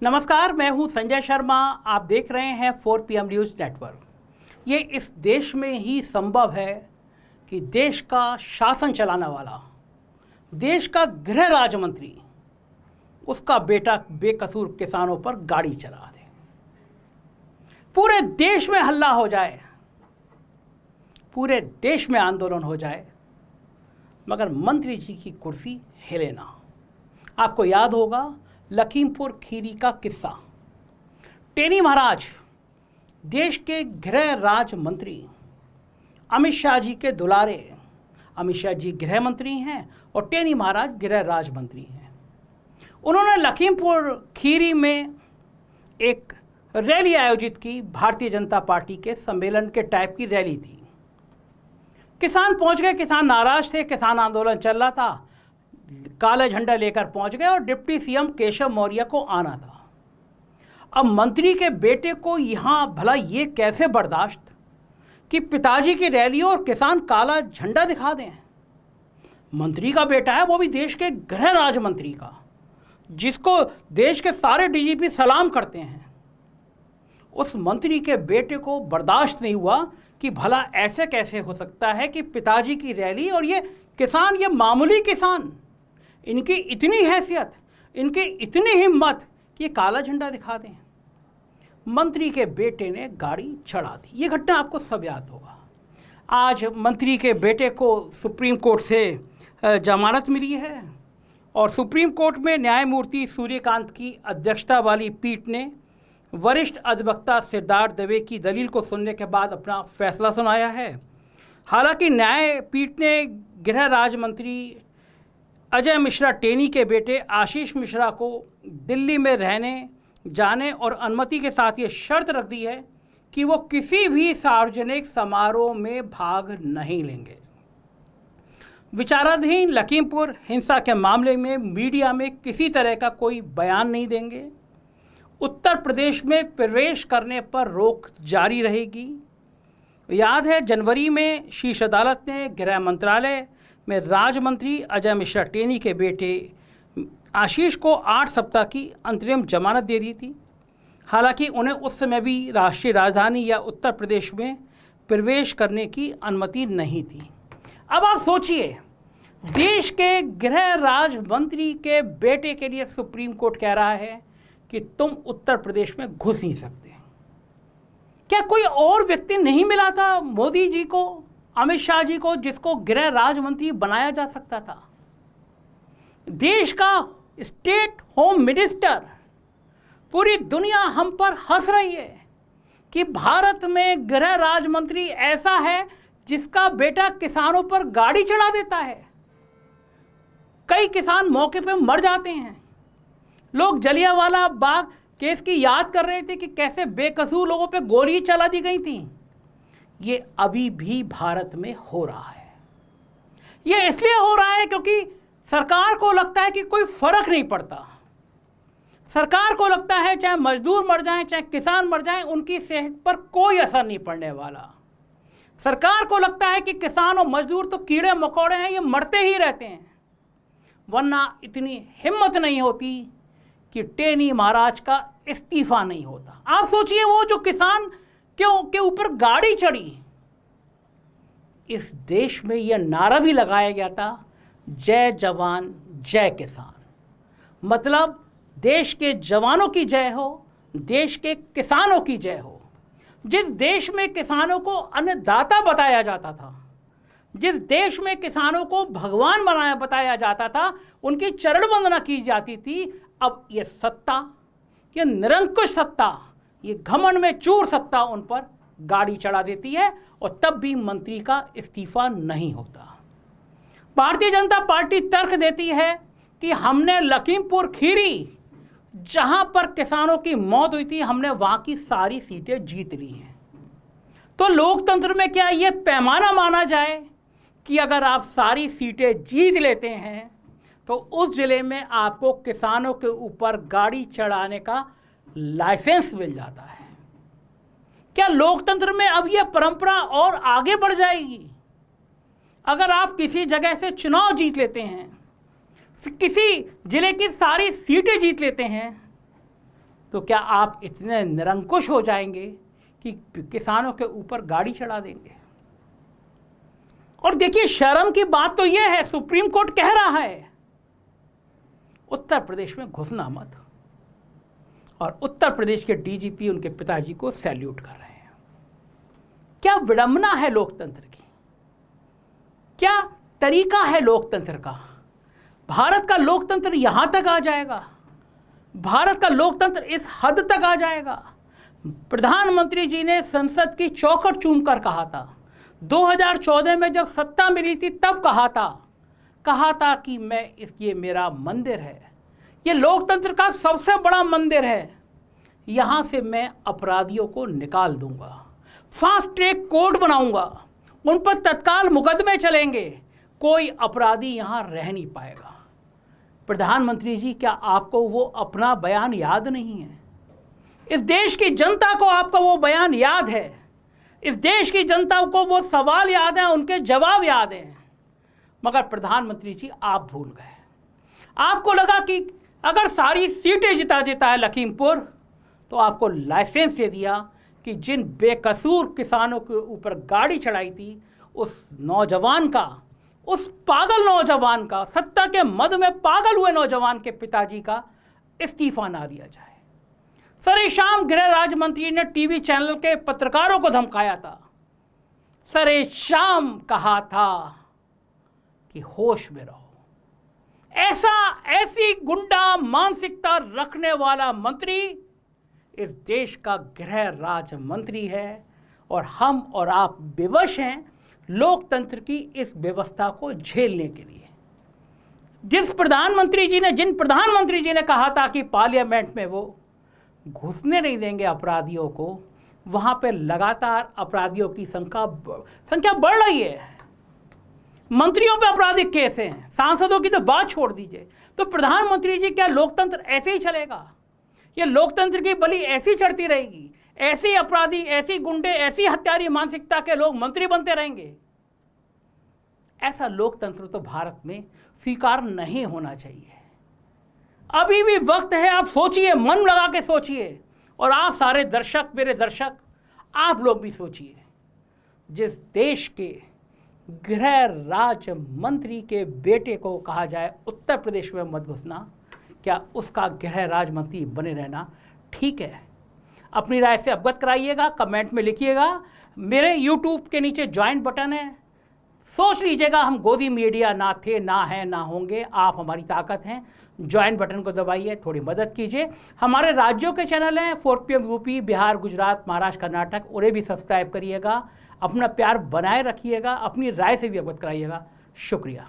नमस्कार, मैं हूं संजय शर्मा। आप देख रहे हैं 4 PM न्यूज़ नेटवर्क। ये इस देश में ही संभव है कि देश का शासन चलाने वाला, देश का गृह राज्य मंत्री, उसका बेटा बेकसूर किसानों पर गाड़ी चला दे, पूरे देश में हल्ला हो जाए, पूरे देश में आंदोलन हो जाए, मगर मंत्री जी की कुर्सी हिले ना। आपको याद होगा लखीमपुर खीरी का किस्सा। टेनी महाराज देश के गृह राज्य मंत्री, अमित शाह जी के दुलारे। अमित शाह जी गृह मंत्री हैं और टेनी महाराज गृह राज्य मंत्री हैं। उन्होंने लखीमपुर खीरी में एक रैली आयोजित की, भारतीय जनता पार्टी के सम्मेलन के टाइप की रैली थी। किसान पहुंच गए, किसान नाराज थे, किसान आंदोलन चल रहा था, काला झंडा लेकर पहुंच गए और डिप्टी सीएम केशव मौर्य को आना था। अब मंत्री के बेटे को यहां भला ये कैसे बर्दाश्त कि पिताजी की रैली और किसान काला झंडा दिखा दें। मंत्री का बेटा है, वो भी देश के गृह राज्य मंत्री का, जिसको देश के सारे डीजीपी सलाम करते हैं। उस मंत्री के बेटे को बर्दाश्त नहीं हुआ कि भला ऐसे कैसे हो सकता है कि पिताजी की रैली और ये किसान, ये मामूली किसान, इनकी इतनी हैसियत, इनकी इतनी हिम्मत कि ये काला झंडा दिखा दें। मंत्री के बेटे ने गाड़ी चढ़ा दी। ये घटना आपको सब याद होगा। आज मंत्री के बेटे को सुप्रीम कोर्ट से जमानत मिली है और सुप्रीम कोर्ट में न्यायमूर्ति सूर्यकांत की अध्यक्षता वाली पीठ ने वरिष्ठ अधिवक्ता सिद्धार्थ दवे की दलील को सुनने के बाद अपना फैसला सुनाया है। हालांकि न्यायपीठ ने गृह राज्य मंत्री अजय मिश्रा टेनी के बेटे आशीष मिश्रा को दिल्ली में रहने, जाने और अनुमति के साथ ये शर्त रख दी है कि वो किसी भी सार्वजनिक समारोह में भाग नहीं लेंगे। विचाराधीन लखीमपुर हिंसा के मामले में मीडिया में किसी तरह का कोई बयान नहीं देंगे। उत्तर प्रदेश में प्रवेश करने पर रोक जारी रहेगी। याद है, जनवरी में शीर्ष अदालत ने गृह मंत्रालय में राज्य मंत्री अजय मिश्रा टेनी के बेटे आशीष को 8 सप्ताह की अंतरिम जमानत दे दी थी। हालांकि उन्हें उस समय भी राष्ट्रीय राजधानी या उत्तर प्रदेश में प्रवेश करने की अनुमति नहीं थी। अब आप सोचिए, देश के गृह राज्य मंत्री के बेटे के लिए सुप्रीम कोर्ट कह रहा है कि तुम उत्तर प्रदेश में घुस नहीं सकते। क्या कोई और व्यक्ति नहीं मिला था मोदी जी को, अमित शाह जी को, जिसको गृह राज्य मंत्री बनाया जा सकता था? देश का स्टेट होम मिनिस्टर, पूरी दुनिया हम पर हंस रही है कि भारत में गृह राज्य मंत्री ऐसा है जिसका बेटा किसानों पर गाड़ी चढ़ा देता है। कई किसान मौके पर मर जाते हैं। लोग जलियांवाला बाग केस की याद कर रहे थे कि कैसे बेकसूर लोगों पे गोली चला दी गई थी। ये अभी भी भारत में हो रहा है। ये इसलिए हो रहा है क्योंकि सरकार को लगता है कि कोई फर्क नहीं पड़ता। सरकार को लगता है चाहे मजदूर मर जाएं, चाहे किसान मर जाएं, उनकी सेहत पर कोई असर नहीं पड़ने वाला। सरकार को लगता है कि किसान और मजदूर तो कीड़े मकोड़े हैं, ये मरते ही रहते हैं। वरना इतनी हिम्मत नहीं होती कि टेनी महाराज का इस्तीफा नहीं होता। आप सोचिए, वो जो किसान के ऊपर गाड़ी चढ़ी, इस देश में यह नारा भी लगाया गया था, जय जवान जय किसान। मतलब देश के जवानों की जय हो, देश के किसानों की जय हो। जिस देश में किसानों को अन्नदाता बताया जाता था, जिस देश में किसानों को भगवान बताया जाता था, उनकी चरण वंदना की जाती थी, अब ये सत्ता, ये निरंकुश सत्ता, ये घमंड में चूर सत्ता उन पर गाड़ी चढ़ा देती है और तब भी मंत्री का इस्तीफा नहीं होता। भारतीय जनता पार्टी तर्क देती है कि हमने लखीमपुर खीरी, जहां पर किसानों की मौत हुई थी, हमने वहां की सारी सीटें जीत ली हैं। तो लोकतंत्र में क्या ये पैमाना माना जाए कि अगर आप सारी सीटें जीत लेते हैं तो उस जिले में आपको किसानों के ऊपर गाड़ी चढ़ाने का लाइसेंस मिल जाता है? क्या लोकतंत्र में अब यह परंपरा और आगे बढ़ जाएगी? अगर आप किसी जगह से चुनाव जीत लेते हैं, किसी जिले की सारी सीटें जीत लेते हैं, तो क्या आप इतने निरंकुश हो जाएंगे कि किसानों के ऊपर गाड़ी चढ़ा देंगे? और देखिए, शर्म की बात तो यह है, सुप्रीम कोर्ट कह रहा है उत्तर प्रदेश में घुसना मत, और उत्तर प्रदेश के डीजीपी उनके पिताजी को सैल्यूट कर रहे हैं। क्या विडंबना है लोकतंत्र की, क्या तरीका है लोकतंत्र का। भारत का लोकतंत्र यहां तक आ जाएगा, भारत का लोकतंत्र इस हद तक आ जाएगा। प्रधानमंत्री जी ने संसद की चौखट चूमकर कहा था, 2014 में जब सत्ता मिली थी तब कहा था कि ये मेरा मंदिर है, ये लोकतंत्र का सबसे बड़ा मंदिर है, यहाँ से मैं अपराधियों को निकाल दूंगा, फास्ट ट्रैक कोर्ट बनाऊंगा, उन पर तत्काल मुकदमे चलेंगे, कोई अपराधी यहाँ रह नहीं पाएगा। प्रधानमंत्री जी, क्या आपको वो अपना बयान याद नहीं है? इस देश की जनता को आपका वो बयान याद है, इस देश की जनता को वो सवाल याद है, उनके जवाब याद हैं। मगर प्रधानमंत्री जी, आप भूल गए। आपको लगा कि अगर सारी सीटें जिता देता है लखीमपुर, तो आपको लाइसेंस दे दिया कि जिन बेकसूर किसानों के ऊपर गाड़ी चढ़ाई थी, उस नौजवान का, उस पागल नौजवान का, सत्ता के मद में पागल हुए नौजवान के पिताजी का इस्तीफा ना लिया जाए। सरेशाम गृह राज्य मंत्री ने टीवी चैनल के पत्रकारों को धमकाया था, सरेशाम कहा था कि होश में रहो। ऐसी गुंडा मानसिकता रखने वाला मंत्री इस देश का गृह राज्य मंत्री है, और हम और आप विवश हैं लोकतंत्र की इस व्यवस्था को झेलने के लिए। जिन प्रधानमंत्री जी ने कहा था कि पार्लियामेंट में वो घुसने नहीं देंगे अपराधियों को, वहां पे लगातार अपराधियों की संख्या बढ़ रही है। मंत्रियों पे आपराधिक केस हैं, सांसदों की तो बात छोड़ दीजिए। तो प्रधानमंत्री जी, क्या लोकतंत्र ऐसे ही चलेगा? ये लोकतंत्र की बलि ऐसी चढ़ती रहेगी? ऐसे अपराधी, ऐसी गुंडे, ऐसी हत्यारी मानसिकता के लोग मंत्री बनते रहेंगे? ऐसा लोकतंत्र तो भारत में स्वीकार नहीं होना चाहिए। अभी भी वक्त है, आप सोचिए, मन लगा के सोचिए, और आप सारे दर्शक, मेरे दर्शक, आप लोग भी सोचिए। जिस देश के गृह राज्य मंत्री के बेटे को कहा जाए उत्तर प्रदेश में मत घुसना, क्या उसका गृह राज्य मंत्री बने रहना ठीक है? अपनी राय से अवगत कराइएगा, कमेंट में लिखिएगा। मेरे YouTube के नीचे ज्वाइन बटन है, सोच लीजिएगा। हम गोदी मीडिया ना थे, ना हैं, ना होंगे, आप हमारी ताकत हैं। ज्वाइन बटन को दबाइए, थोड़ी मदद कीजिए। हमारे राज्यों के चैनल हैं 4PM यूपी, बिहार, गुजरात, महाराष्ट्र, कर्नाटक, उन्हें भी सब्सक्राइब करिएगा। अपना प्यार बनाए रखिएगा, अपनी राय से भी अवगत कराइएगा। शुक्रिया।